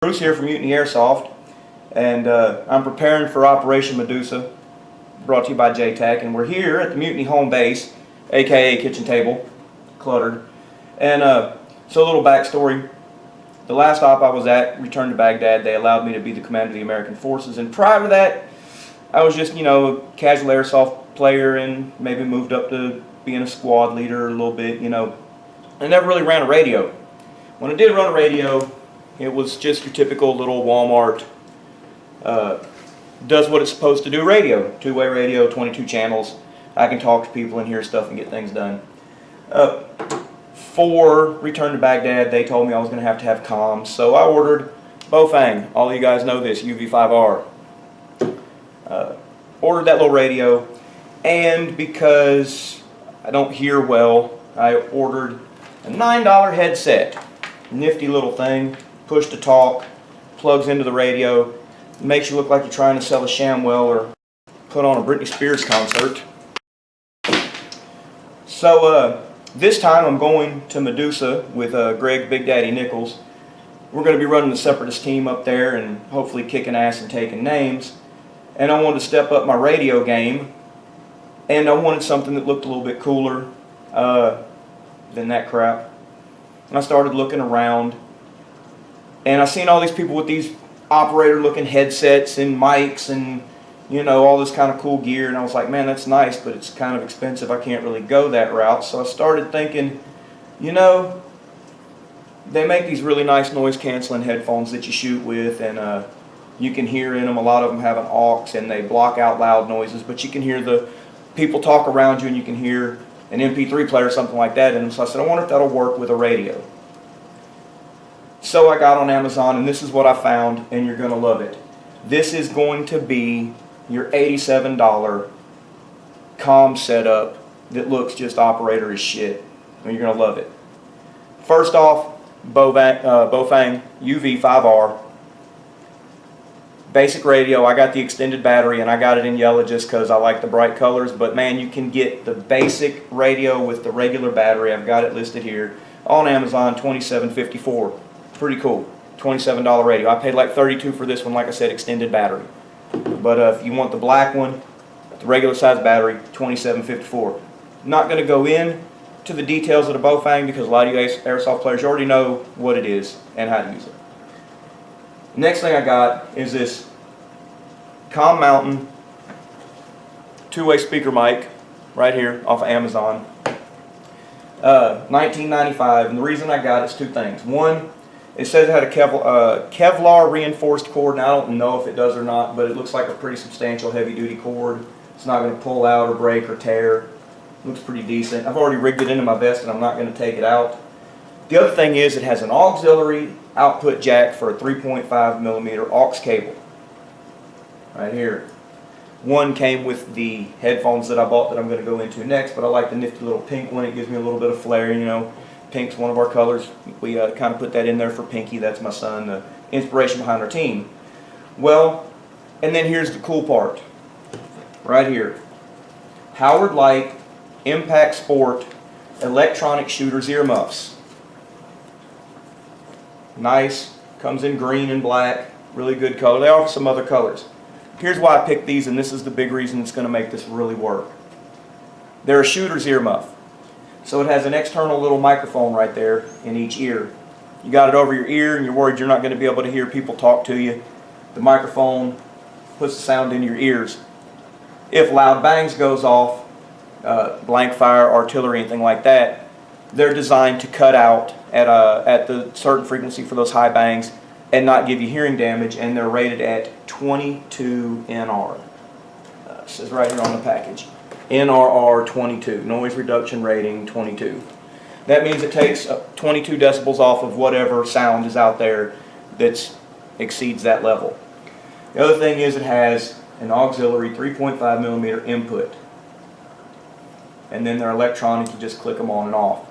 Bruce here from Mutiny Airsoft, and I'm preparing for Operation Medusa, brought to you by JTAC, and we're here at the Mutiny home base, aka kitchen table, cluttered. And so a little backstory. The last op I was at, returned to Baghdad, they allowed me to be the commander of the American forces, and prior to that I was just, a casual airsoft player and maybe moved up to being a squad leader a little bit, I never really ran a radio. When I did run a radio, it was just your typical little Walmart, does what it's supposed to do radio. Two-way radio, 22 channels. I can talk to people and hear stuff and get things done. For return to Baghdad, they told me I was going to have Comm, so I ordered Fang. All of you guys know this, Uv5R. Ordered that little radio, and because I don't hear well, I ordered a $9 headset. Nifty little thing. Push to talk, plugs into the radio, makes you look like you're trying to sell a ShamWell or put on a Britney Spears concert. So this time I'm going to Medusa with Greg Big Daddy Nichols. We're going to be running the Separatist team up there and hopefully kicking ass and taking names. And I wanted to step up my radio game, and I wanted something that looked a little bit cooler than that crap. And I started looking around, and I seen all these people with these operator-looking headsets and mics and, all this kind of cool gear. And I was like, man, that's nice, but it's kind of expensive. I can't really go that route. So I started thinking, they make these really nice noise-canceling headphones that you shoot with, and you can hear in them. A lot of them have an aux, and they block out loud noises, but you can hear the people talk around you, and you can hear an MP3 player or something like that in them. So I said, I wonder if that'll work with a radio. So I got on Amazon, and this is what I found, and you're going to love it. This is going to be your $87 Comm setup that looks just operator as shit, and you're going to love it. First off, Fang Uv5R. Basic radio. I got the extended battery, and I got it in yellow just because I like the bright colors, but man, you can get the basic radio with the regular battery. I've got it listed here on Amazon, $27.54. Pretty cool. $27 radio. I paid like $32 for this one, like I said, extended battery. But if you want the black one, the regular size battery, $27.54. Not going to go in to the details of the Fang because a lot of you airsoft players you already know what it is and how to use it. Next thing I got is this Comm Mountain two-way speaker mic right here off of Amazon. $19.95, and the reason I got it is two things. One, it says it had a Kevlar reinforced cord, and I don't know if it does or not, but it looks like a pretty substantial heavy-duty cord. It's not going to pull out or break or tear. Looks pretty decent. I've already rigged it into my vest, and I'm not going to take it out. The other thing is it has an auxiliary output jack for a 3.5mm aux cable. Right here. One came with the headphones that I bought that I'm going to go into next, but I like the nifty little pink one. It gives me a little bit of flair, Pink's one of our colors. We kind of put that in there for Pinky. That's my son, the inspiration behind our team. Well, and then here's the cool part. Right here. Howard Light Impact Sport electronic shooters earmuffs. Nice. Comes in green and black. Really good color. They offer some other colors. Here's why I picked these, and this is the big reason it's going to make this really work. They're a shooter's earmuff. So it has an external little microphone right there in each ear. You got it over your ear and you're worried you're not going to be able to hear people talk to you. The microphone puts the sound into your ears. If loud bangs goes off, blank fire, artillery, anything like that, they're designed to cut out at the certain frequency for those high bangs and not give you hearing damage, and they're rated at 22 NR. It says right here on the package. NRR 22, noise reduction rating 22. That means it takes 22 decibels off of whatever sound is out there that exceeds that level. The other thing is it has an auxiliary 3.5mm input. And then they're electronic, you just click them on and off.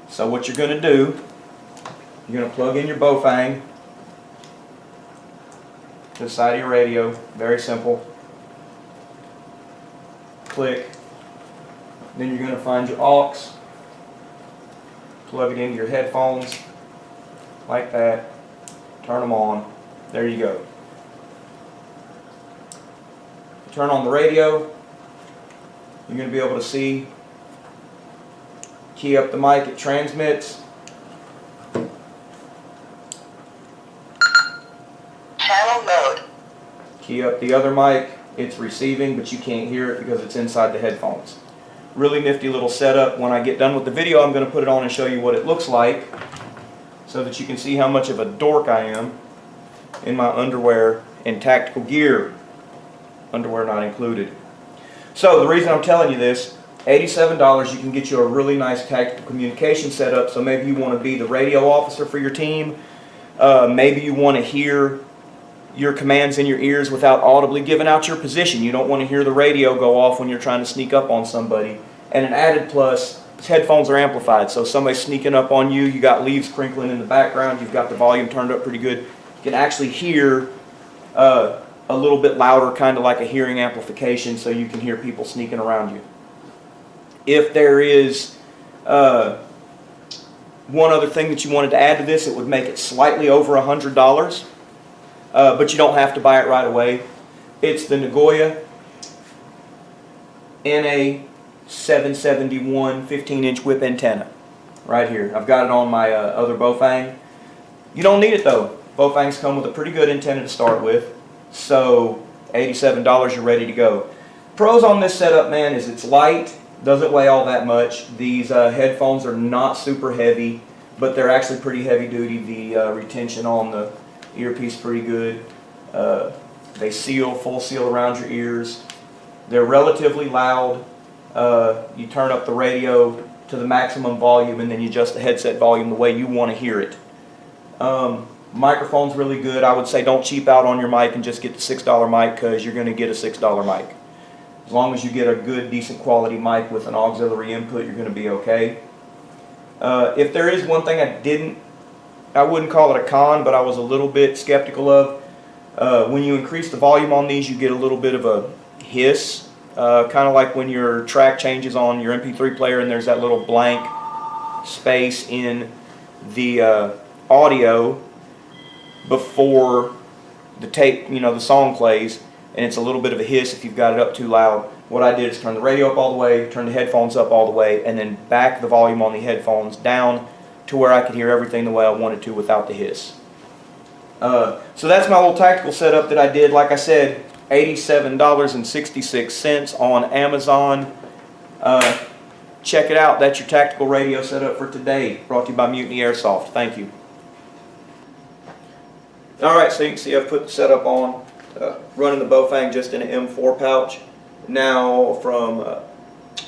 So what you're going to do, you're going to plug in your Fang to the side of your radio, very simple. Click. Then you're going to find your aux, plug it into your headphones like that, turn them on. There you go. Turn on the radio. You're going to be able to see. Key up the mic, it transmits. Channel mode. Key up the other mic, it's receiving, but you can't hear it because it's inside the headphones. Really nifty little setup. When I get done with the video, I'm going to put it on and show you what it looks like so that you can see how much of a dork I am in my underwear and tactical gear. Underwear not included. So the reason I'm telling you this, $87, you can get you a really nice tactical communication setup. So maybe you want to be the radio officer for your team. Maybe you want to hear your commands in your ears without audibly giving out your position. You don't want to hear the radio go off when you're trying to sneak up on somebody. And an added plus, these headphones are amplified. So if somebody's sneaking up on you, you got leaves crinkling in the background, you've got the volume turned up pretty good. You can actually hear a little bit louder, kind of like a hearing amplification, so you can hear people sneaking around you. If there is one other thing that you wanted to add to this, it would make it slightly over $100, but you don't have to buy it right away. It's the Nagoya NA771 15-inch whip antenna right here. I've got it on my other Bofang. You don't need it though. Bofangs come with a pretty good antenna to start with, so $87, you're ready to go. Pros on this setup, man, is it's light. Doesn't weigh all that much. These headphones are not super heavy, but they're actually pretty heavy duty. The retention on the earpiece is pretty good. They seal, full seal around your ears. They're relatively loud. You turn up the radio to the maximum volume and then you adjust the headset volume the way you want to hear it. Microphone's really good. I would say don't cheap out on your mic and just get the $6 mic, because you're going to get a $6 mic. As long as you get a good, decent quality mic with an auxiliary input, you're going to be okay. If there is one thing I wouldn't call it a con, but I was a little bit skeptical of. When you increase the volume on these, you get a little bit of a hiss, kind of like when your track changes on your MP3 player and there's that little blank space in the audio before the tape, the song plays. And it's a little bit of a hiss if you've got it up too loud. What I did is turn the radio up all the way, turn the headphones up all the way, and then back the volume on the headphones down to where I could hear everything the way I wanted to without the hiss. So that's my little tactical setup that I did. Like I said, $87.66 on Amazon. Check it out. That's your tactical radio setup for today. Brought to you by Mutiny Airsoft. Thank you. Alright, so you can see I've put the setup on. Running the Bofang just in an M4 pouch. Now, from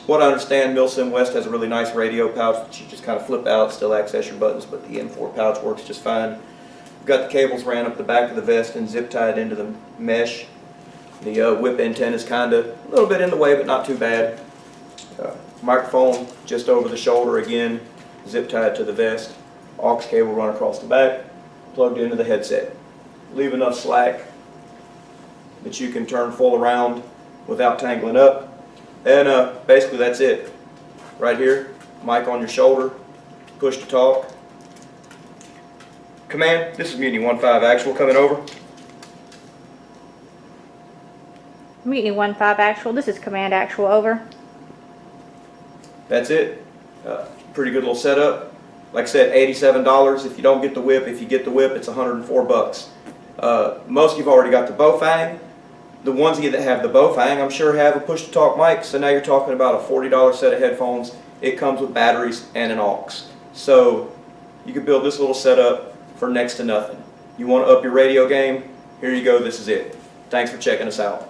what I understand, Milsim West has a really nice radio pouch that you just kind of flip out, still access your buttons, but the M4 pouch works just fine. We've got the cables ran up the back of the vest and zip tied into the mesh. The whip antenna is kind of a little bit in the way, but not too bad. Microphone just over the shoulder again, zip tied to the vest. Aux cable run across the back, plugged into the headset. Leave enough slack that you can turn full around without tangling up. And basically that's it. Right here, mic on your shoulder, push to talk. Command, this is Mutiny 1.5 Actual coming over. Mutiny 1.5 Actual, this is Command Actual, over. That's it. Pretty good little setup. Like I said, $87. If you don't get the whip, if you get the whip, it's $104. Most of you've already got the Bofang. The ones of you that have the Bofang, I'm sure, have a push-to-talk mic, so now you're talking about a $40 set of headphones. It comes with batteries and an aux. So you can build this little setup for next to nothing. You want to up your radio game? Here you go, this is it. Thanks for checking us out.